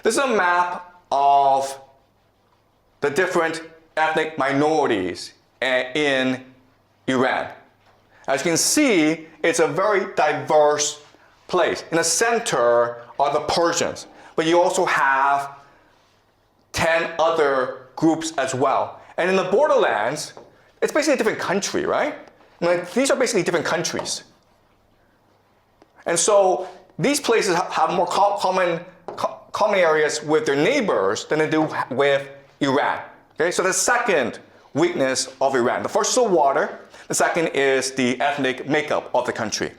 This is a map of the different ethnic minorities in Iran. As you can see, it's a very diverse place. In the center are the Persians, but you also have 10 other groups as well. And in the borderlands, it's basically a different country, right? Like, these are basically different countries. And so these places have more common areas with their neighbors than they do with Iran. Okay, so the second weakness of Iran. The first is the water. The second is the ethnic makeup of the country.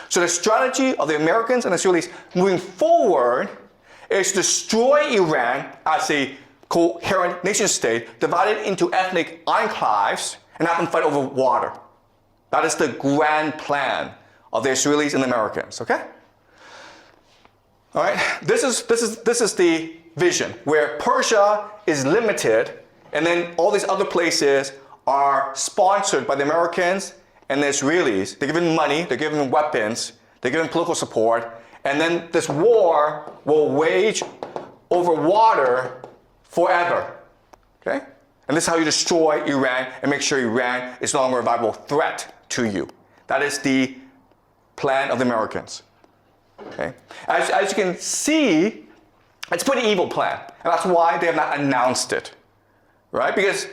So the strategy of the Americans and the Israelis moving forward is to destroy Iran as a coherent nation state, divided into ethnic enclaves, and have them fight over water. That is the grand plan of the Israelis and the Americans, okay? All right, this is the vision where Persia is limited, and then all these other places are sponsored by the Americans and the Israelis. They're given money, they're given weapons, they're given political support, and then this war will wage over water forever, okay? And this is how you destroy Iran and make sure Iran is no longer a viable threat to you. That is the plan of the Americans, okay? As you can see, it's a pretty evil plan, and that's why they have not announced it, right? Because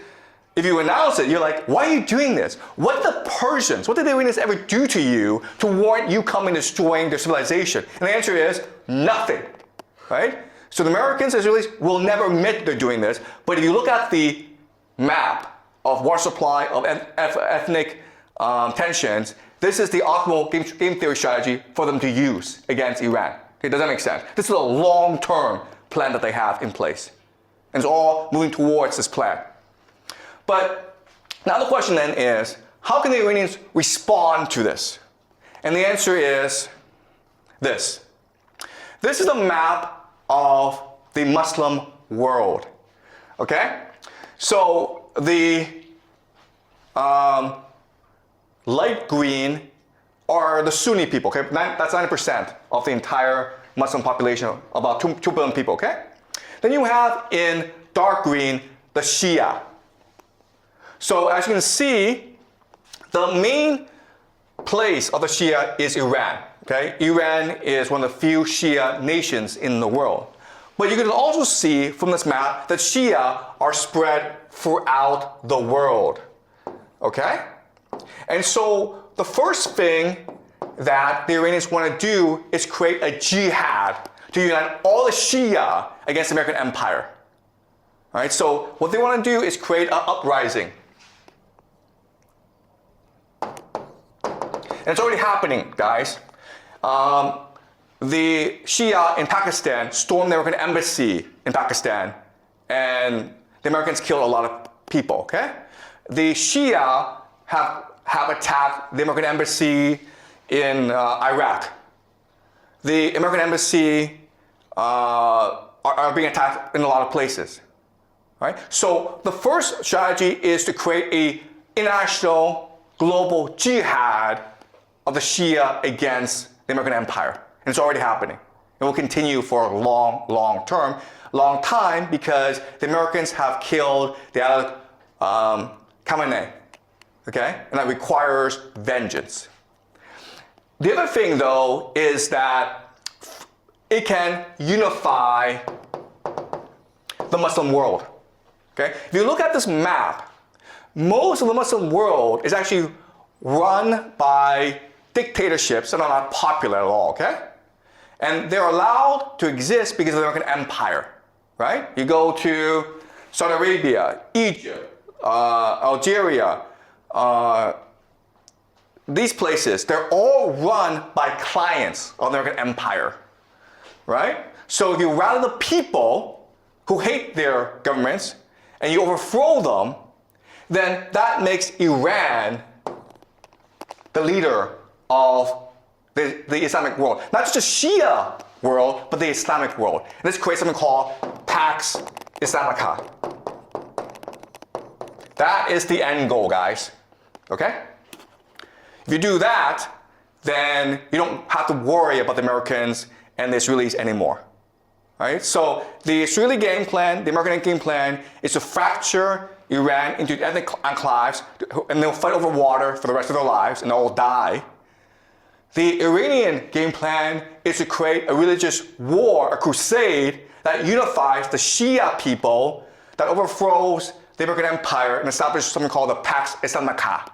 if you announce it, you're like, why are you doing this? What did the Persians, what did the Iranians ever do to you to warrant you coming and destroying their civilization? And the answer is nothing, right? So the Americans and Israelis will never admit they're doing this, but if you look at the map of water supply, of ethnic tensions, this is the optimal game theory strategy for them to use against Iran. Okay, does that make sense? This is a long-term plan that they have in place. And it's all moving towards this plan. But now the question then is, how can the Iranians respond to this? And the answer is this. This is a map of the Muslim world, okay? So the light green are the Sunni people, okay? That's 90% of the entire Muslim population, about 2 billion people, okay? Then you have in dark green the Shia. So as you can see, the main place of the Shia is Iran, okay? Iran is one of the few Shia nations in the world. But you can also see from this map that Shia are spread throughout the world, okay? And so the first thing that the Iranians want to do is create a jihad to unite all the Shia against the American empire. All right, so what they want to do is create an uprising. And it's already happening, guys. The Shia in Pakistan stormed the American embassy in Pakistan, and the Americans killed a lot of people, okay? The Shia have attacked the American embassy in Iraq. The American embassy are being attacked in a lot of places, right? So the first strategy is to create an international global jihad of the Shia against the American empire. And it's already happening. It will continue for a long time because the Americans have killed the Khamenei, okay? And that requires vengeance. The other thing, though, is that it can unify the Muslim world, okay? If you look at this map, most of the Muslim world is actually run by dictatorships that are not popular at all, okay? And they're allowed to exist because of the American empire, right? You go to Saudi Arabia, Egypt, Algeria, these places, they're all run by clients of the American empire, right? So if you rally the people who hate their governments and you overthrow them, then that makes Iran the leader of the Islamic world. Not just the Shia world, but the Islamic world. And this creates something called Pax Islamica. That is the end goal, guys. Okay? If you do that, then you don't have to worry about the Americans and the Israelis anymore. Right? So the Israeli game plan, the American game plan, is to fracture Iran into ethnic enclaves, and they'll fight over water for the rest of their lives, and they'll all die. The Iranian game plan is to create a religious war, a crusade, that unifies the Shia people, that overthrows the American empire and establishes something called the Pax Islamica.